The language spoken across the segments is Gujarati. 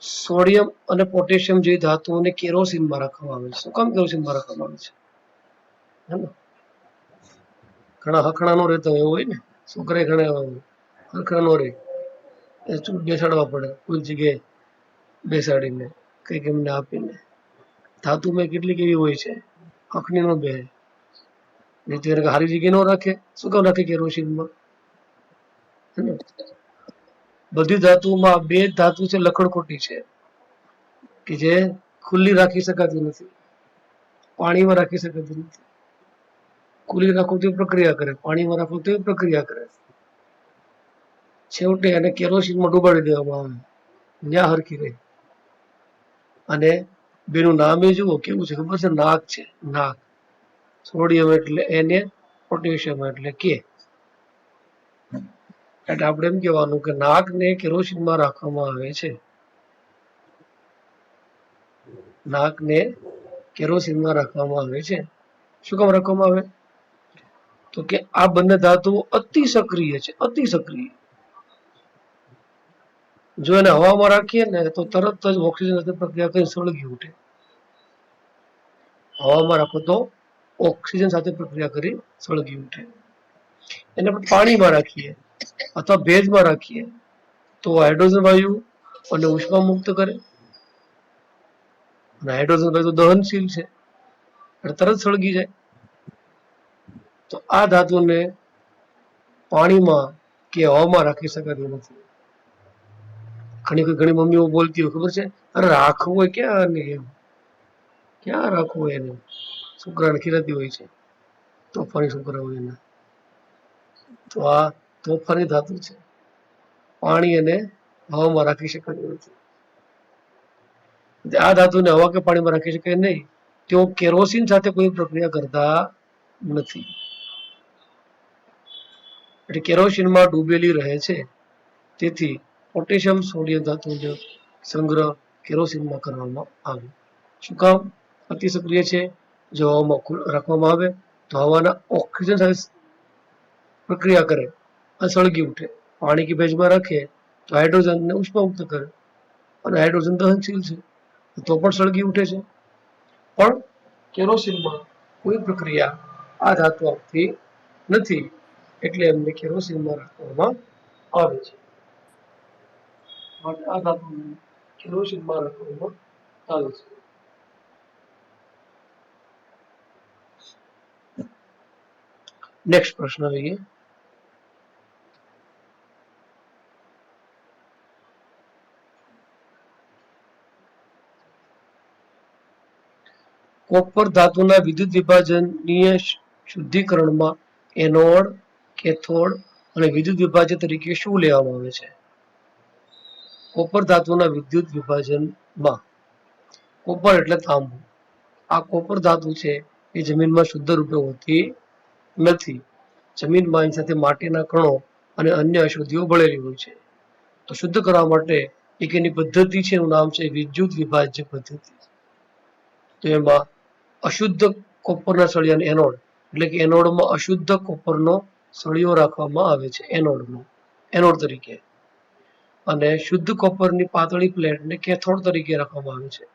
સોડિયમ અને પોટેશિયમ જેવી ધાતુઓને કેરોસીનમાં રાખવામાં આવે છે. શું કામ કેરોસીનમાં રાખવામાં આવે છે? ઘણા હખણા નો રહેતો એવું હોય ને, શું કરે ઘણા હખણા નો રહે, બેસાડવા પડે કોઈ જગ્યાએ બેસાડીને કઈક એમને આપીને. ધાતુમાં કેટલીક એવી હોય છે હખની નો બે હારી જગ્યાએ નો રાખે. શું કામ રાખે કેરોસીનમાં? બધી ધાતુમાં બે ધાતુ છે લખડખોટી છે કે જે ખુલ્લી રાખી શકાતી નથી, પાણીમાં રાખી શકાતી નથી. ખુલ્લી રાખો તો પ્રક્રિયા કરે, પાણીમાં રાખો તો પ્રક્રિયા કરે. છેવટે એને કેરોસીનમાં ડુબાડી દેવામાં આવે, ત્યાં હરખી રહે. અને બેનું નામ એ જુઓ કેવું છે ખબર છે? નાક છે, નાક. સોડિયમ એટલે એને, પોટેશિયમ એટલે કે. એટલે આપણે એમ કહેવાનું કે નાકને કેરોસીનમાં રાખવામાં આવે છે. નાકને કેરોસીનમાં રાખવામાં આવે છે. શું કામ રાખવામાં આવે? તો કે આ બંને ધાતુઓ અતિ સક્રિય છે, અતિ સક્રિય. જો એને હવામાં રાખીએ ને તો તરત જ ઓક્સિજન સાથે પ્રક્રિયા કરી સળગી ઉઠે. હવામાં રાખો તો ઓક્સિજન સાથે પ્રક્રિયા કરી સળગી ઉઠે. એને પાણીમાં રાખીએ અથવા ભેજમાં રાખીએ તો હાઇડ્રોજન વાયુ અને ઉષ્મા મુક્ત કરે. અને હાઇડ્રોજન વાયુ દહનશીલ છે એટલે તરત સળગી જાય. તો આ ધાતુને પાણીમાં કે હવામાં રાખી શકાતી નથી. ઘણી મમ્મીઓ બોલતી હોય ખબર છે, અરે રાખવું હોય ક્યાં એમ, ક્યાં રાખવું હોય એને? છોકરાને ખીરાતી હોય છે, તોફાની છોકરા હોય એને. તો આ તોફાની ધાતુ છે, પાણી અને હવામાં રાખી શકાતી નથી. આ ધાતુને હવા કે પાણીમાં રાખી શકાય નહીં. તેઓ કેરોસીન સાથે કોઈ પ્રક્રિયા કરતા નથી. એટલે કેરોસીનમાં ડૂબેલી રહે છે. તેથી પોટેશિયમ સોડિયમ ધાતુનો સંગ્રહ કેરોસીનમાં કરવામાં આવે. શું કામ? અતિ સક્રિય છે. જો હવામાં રાખવામાં આવે તો હવાના ઓક્સિજન સાથે પ્રક્રિયા કરે અને સળગી ઉઠે. પાણી કે ભેજમાં રાખે તો હાઇડ્રોજનને ઉષ્મા મુક્ત કરે અને હાઇડ્રોજન દહનશીલ છે તો પણ સળગી ઉઠે છે. પણ કેરોસીનમાં કોઈ પ્રક્રિયા આ ધાતુ આપતી નથી, એટલે એમને કેરોસીનમાં રાખવામાં આવે છે. માટે આ ધાતુને કેરોસીનમાં રાખવામાં આવે છે. નેક્સ્ટ પ્રશ્ન જોઈએ. કોપર ધાતુના વિદ્યુત વિભાજનીય શુદ્ધિકરણમાં એનોડ, કેથોડ અને વિદ્યુત વિભાજક તરીકે શું લેવામાં આવે છે? કોપર ધાતુના વિદ્યુત વિભાજનમાં કોપર એટલે તાંબુ. આ કોપર ધાતુ છે એ જમીનમાં શુદ્ધ રૂપે હોતી નથી. જમીનમાં એની સાથે માટીના કણો અને અન્ય અશુદ્ધિઓ ભળેલી હોય છે. તો શુદ્ધ કરવા માટે એક એની પદ્ધતિ છે, એનું નામ છે વિદ્યુત વિભાજ્ય પદ્ધતિ. તો એમાં અશુદ્ધ કોપરના સળિયાને એનોડ એટલે કે એનોડમાં અશુદ્ધ કોપરનો સળિયો રાખવામાં આવે છે એનોડ તરીકે. અને શુદ્ધ કોપરની પાતળી પ્લેટને કેથોડ તરીકે રાખવામાં આવે છે.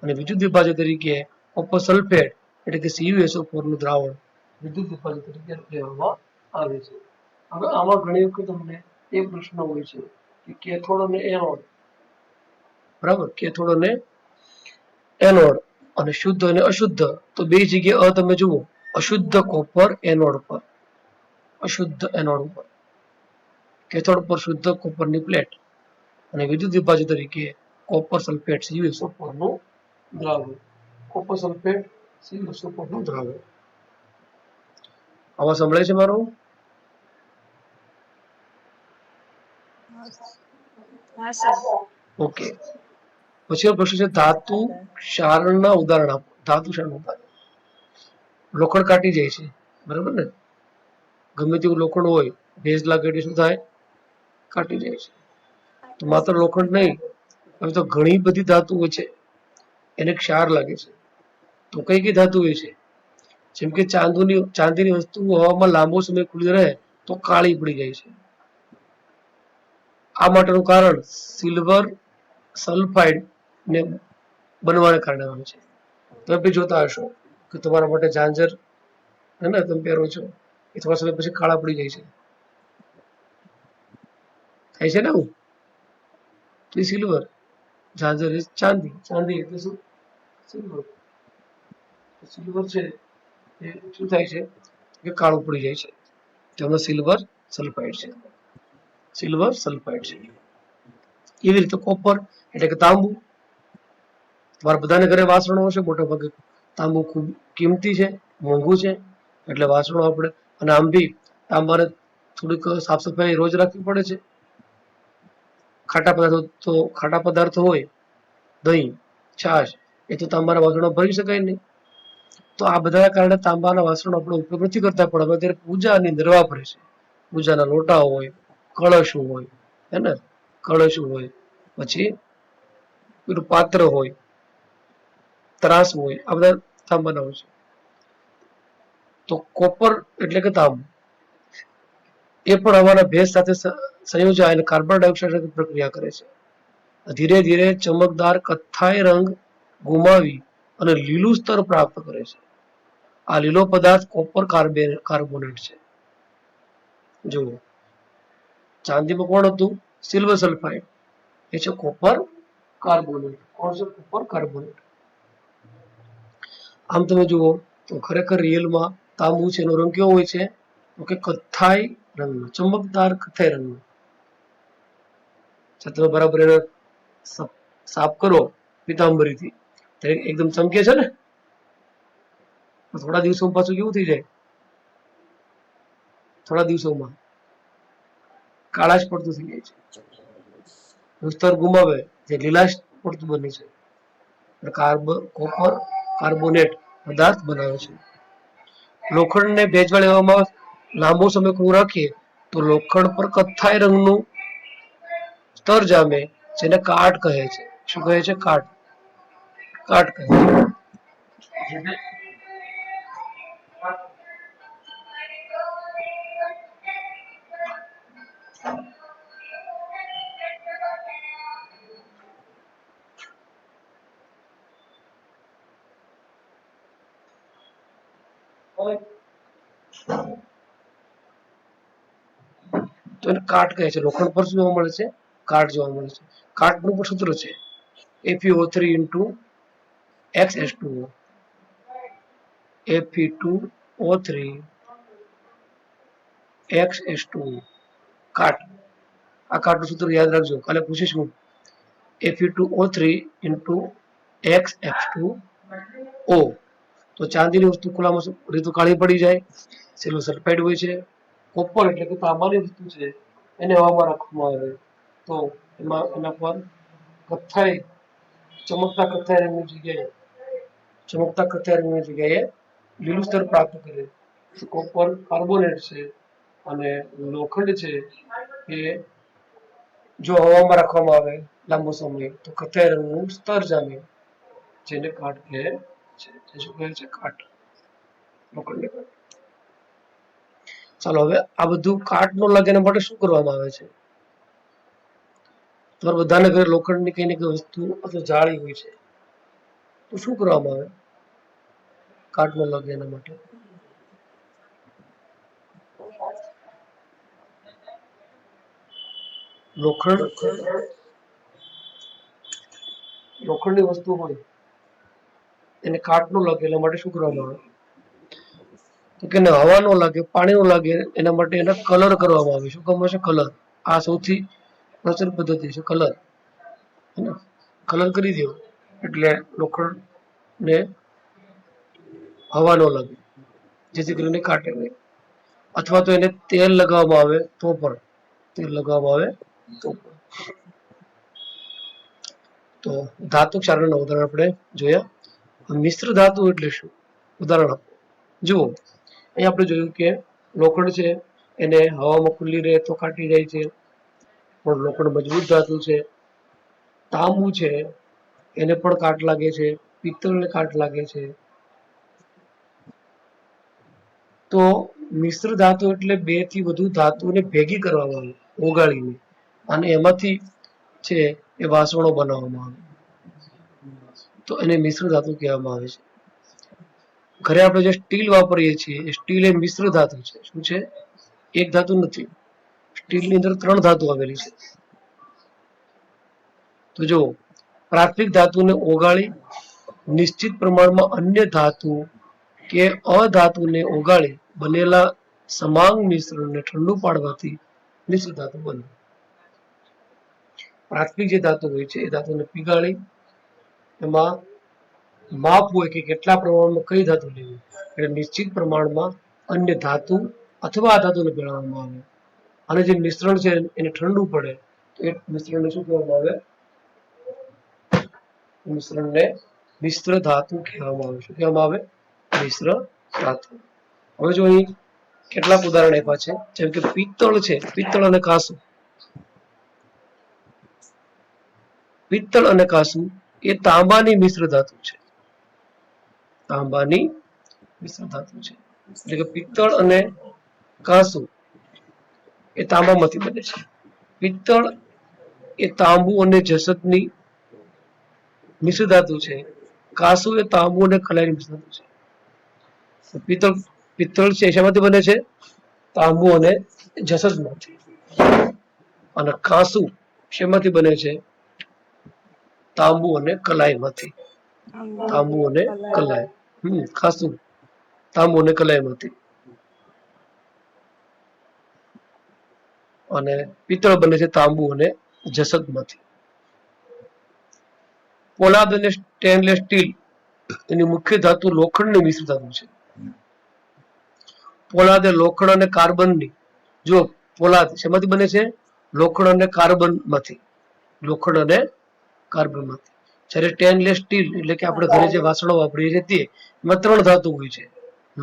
અને વિદ્યુત વિભાજક તરીકે કોપર સલ્ફેટ એટલે કે CuSO4 નું દ્રાવણ વિદ્યુત વિભાજક તરીકે લેવામાં આવે છે. હવે આમાં ઘણી વખત તમને એ પ્રશ્ન હોય છે કે કેથોડ અને એનોડ, બરાબર, કેથોડ અને એનોડ અને શુદ્ધ અને અશુદ્ધ, તો બે જગ્યાએ તમે જુઓ, અશુદ્ધ કોપર એનોડ પર, અશુદ્ધ એનોડ ઉપર, કેથોડ પર શુદ્ધ કોપરની પ્લેટ અને વિદ્યુત વિભાજક તરીકે કોપર સલ્ફેટ CuSO4 નું દ્રાવણ. કોપર સલ્ફેટ CuSO4 નું દ્રાવણ. આમાં સંભળાય છે મારું? ઓકે. પછી પ્રશ્ન છે ધાતુ ક્ષારણના ઉદાહરણ આપો. ધાતુ ક્ષારણ ઉદાહરણ. લોખંડ કાટી જાય છે, બરાબર ને? ગમે તેવું લોખંડ હોય, ભેજ લાગે એટલે શું થાય? કાટી જાય છે. તો માત્ર લોખંડ નહીં, હવે તો ઘણી બધી ધાતુઓ છે એને ક્ષાર લાગે છે. તો કઈ કઈ ધાતુ હોય છે? જેમ કે ચાંદીની વસ્તુઓ હવામાં લાંબો સમય ખુલ્લી રહે તો કાળી પડી જાય છે. આ માટેનું કારણ સિલ્વર સલ્ફાઇડ ને બનવાને કારણે આવે છે. તમે બી જોતા હશો કે તમારા માટે ઝાંઝર હે ને તમે પહેરો છો એ થોડા સમય પછી કાળા પડી જાય છે, થાય છે ને આવું. તો એ સિલ્વર, ઝાંઝર ચાંદી, ચાંદી એટલે શું? સિલ્વર. સિલ્વર છે એ શું થાય છે કે કાળું પડી જાય છે, તેમાં સિલ્વર સલ્ફાઇડ છે. સિલ્વર સલ્ફાઇડ છે. એવી રીતે કોપર એટલે કે તાંબુ. તમારા બધાને ઘરે વાસણો હશે, મોટા ભાગે તાંબુ ખૂબ કિંમતી છે, મોંઘું છે, એટલે વાસણો આપણે, અને આમ બી તાંબાને થોડીક સાફ સફાઈ રોજ રાખવી પડે છે. ખાટા પદાર્થો હોય, દહીં, છાશ, એ તો તાંબાના વાસણો ભરી શકાય નહીં. તો આ બધા કારણે તાંબાના વાસણો આપણે ઉપયોગ નથી કરતા, પણ હવે અત્યારે પૂજાની અંદર વાપરે છે. પૂજાના લોટા હોય, કળશ હોય, હે ને, કળશ હોય, પછી પેલું પાત્ર હોય, ત્રાસ હોય, આ બધા તાંબાના હોય છે. તો કોપર એટલે કે તાંબુ એ પણ હવાના ભેજ સાથે સંયોજાય અને કાર્બન ડાયોક્સાઇડ સાથે પ્રક્રિયા કરે છે. ધીરે ધીરે ચમકદાર કથ્થાઈ રંગ ગુમાવી અને લીલું સ્તર પ્રાપ્ત કરે છે. આ લીલો પદાર્થ કોપર કાર્બોનેટ છે. જુઓ, ચાંદીમાં કોણ હતું? Silver sulphide. એ છે કોપર કાર્બોનેટ. કોણ છે? Copper carbonate. આમ તમે જુઓ તો ખરેખર રિયલમાં તાંબુ છે એનો રંગ કેવો હોય છે? તો કે કથ્થાઈ રંગનો, ચમકદાર કથ્થાઈ રંગનો. તમે બરાબર એને સાફ કરો પીતાંબરીથી, એકદમ ચમકે છે ને. થોડા દિવસોમાં પાછું કેવું થઈ જાય? થોડા દિવસોમાં કાળાશ પડતું થઈ જાય છે, સ્તર ગુમાવે, જે લીલાશ પડતું બને છે. કોપર કાર્બોનેટ પદાર્થ બનાવે છે. લોખંડને ભેજવાળી હવામાં લાંબો સમય ખુલ્લું રાખીએ તો લોખંડ પર કથ્થાઈ રંગનું સ્તર જામે, જેને કાટ કહે છે. શું કહે છે? કાટ. કાટ કહે છે. તો એને કાટ કહે છે. લોખંડ પર શું જોવા મળે છે? કાટ જોવા મળે છે. કાટનું પણ સૂત્ર છે FeO3 × XH2O. Fe2O3 XH2O. કાટ. આ કાટનું સૂત્ર યાદ રાખજો, કાલે પૂછીશ હું. Fe2O3 × XH2O. તો ચાંદીની વસ્તુ ખુલ્લામાં રીતુ કાળી પડી જાય, સિલ્વર સલ્ફાઇડ હોય છે. કોપર એટલે કે તાંબાની વસ્તુ છે, એને હવામાં રાખવામાં આવે તો એના પર કથ્થાઈ, ચમકતા કથ્થાઈ રંગની જગ્યાએ લીલું સ્તર પ્રાપ્ત કરે. કોપર કાર્બોનેટ છે અને લોખંડ છે એ જો હવામાં રાખવામાં આવે લાંબો સમય તો કથ્થાઈ રંગનું સ્તર જામે, જેને કાટ કહે છે. શું કહે છે? કાટ. લોખંડને કાટ. ચાલો, હવે આ બધું કાટ નો લાગે એના માટે શું કરવામાં આવે છે? તમારે બધાને ઘરે લોખંડની કઈ ને કઈ વસ્તુ અથવા જાળી હોય છે, તો શું કરવામાં આવે કાટ નો લાગે એના માટે? લોખંડની વસ્તુ હોય એને કાટ નો લાગે એના માટે શું કરવામાં આવે? તો કે હવા નો લાગે, પાણી નો લાગે એના માટે એને કલર કરવામાં આવે. શું કામ છે? કલર. આ સૌથી પ્રચલિત પદ્ધતિ છે, કલર. કલર કરી દો એટલે લોખંડ ને હવા નો લાગે, જેથી કરીને કાટે નહીં. અથવા તો એને તેલ લગાવવામાં આવે તો પણ, તેલ લગાવવામાં આવે તો પણ. તો ધાતુ ક્ષારના ઉદાહરણ આપણે જોયા. મિશ્ર ધાતુ એટલે શું? ઉદાહરણ આપો. જુઓ, અહીં આપણે જોયું કે લોખંડ છે એને હવામાં ખુલ્લી રહે તો કાટી જાય છે, પણ લોખંડ મજબૂત ધાતુ છે. તાંબુ છે એને પણ કાટ લાગે છે, પિત્તળને કાટ લાગે છે. તો મિશ્ર ધાતુ એટલે બે થી વધુ ધાતુને ભેગી કરવામાં આવે, ઓગાળીને, અને એમાંથી છે એ વાસણો બનાવવામાં આવે તો એને મિશ્ર ધાતુ કહેવામાં આવે છે. ઘરે આપણે જે સ્ટીલ વાપરીએ છીએ એ સ્ટીલ એ મિશ્ર ધાતુ છે. શું છે? એક ધાતુ નથી. સ્ટીલની અંદર 3 ધાતુ આવેલી છે. તો જો પ્રાથમિક ધાતુને ઓગાળી નિશ્ચિત પ્રમાણમાં અન્ય ધાતુ કે અધાતુને ઓગાળી બનેલા સમાંગ મિશ્રણને ઠંડુ પાડવાથી મિશ્ર ધાતુ બને. પ્રાથમિક જે ધાતુ હોય છે એ ધાતુને પીગાળી એમાં માપ હોય કે કેટલા પ્રમાણમાં કઈ ધાતુ લેવી એટલે નિશ્ચિત પ્રમાણમાં અન્ય ધાતુ અથવા અધાતુને ભેળવવામાં આવે અને જે મિશ્રણ છે એને ઠંડુ પડે તો એ મિશ્રણને શું કહેવામાં આવે? મિશ્રણને મિશ્ર ધાતુ કહેવામાં આવે. શું કહેવામાં આવે? મિશ્ર ધાતુ. હવે જો અહીં કેટલાક ઉદાહરણ આપ્યા છે. જેમ કે પિત્તળ છે, પિત્તળ અને કાંસુ. પિત્તળ અને કાંસુ એ તાંબાની મિશ્ર ધાતુ છે. તાંબાની મિશ્ર ધાતુ છે. એટલે કે પિત્તળ અને કાંસુ એ તાંબામાંથી બને છે. પિત્તળ એ તાંબુ અને જસતની મિશ્ર ધાતુ છે. કાંસુ એ તાંબુ અને કલાઈની મિશ્ર ધાતુ છે. પિત્તળ છે શેમાંથી બને છે? તાંબુ અને જસતમાંથી. અને કાંસુ શેમાંથી બને છે? તાંબુ અને કલાઈમાંથી. તાંબુ અને કલાઈ. કાંસુ તાંબુ અને કલાઈમાંથી. અને પિત્તળ બને છે તાંબુ અને જસતમાંથી. પોલાદ અને સ્ટેનલેસ સ્ટીલ એની મુખ્ય ધાતુ લોખંડની મિશ્ર ધાતુ છે. પોલાદ એ લોખંડ અને કાર્બનની, જો પોલાદ શેમાંથી બને છે? લોખંડ અને કાર્બનમાંથી. લોખંડ અને કાર્બનમાંથી. જ્યારે સ્ટેનલેસ સ્ટીલ એટલે કે આપણે ઘરે જે વાસણો વાપરીએ છીએ તે એમાં 3 ધાતુ હોય છે.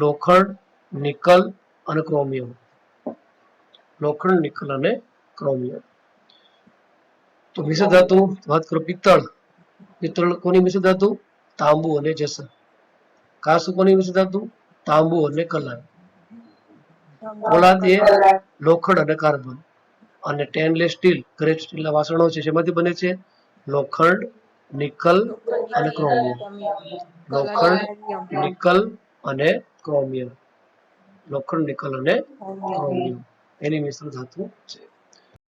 લોખંડ, નિકલ અને ક્રોમિયમ. લોખંડ, નિકલ અને ક્રોમિયમ. તો મિશ્ર ધાતુ વાત કરો પિત્તળ. પિત્તળ કોની મિશ્ર ધાતુ? તાંબુ અને જસત. કાંસુ કોની મિશ્ર ધાતુ? તાંબુ અને કલાઈ. પોલાદ એ લોખંડ અને કાર્બન. અને સ્ટેનલેસ સ્ટીલ ઘરે સ્ટીલના વાસણો છે શેમાંથી બને છે? લોખંડ, નિકલ અને ક્રોમિયમ. લોખંડ, નિકલ અને ક્રોમિયમ. લોખંડ, નિકલ અને ક્રોમિયમ એની મિશ્ર ધાતુ છે.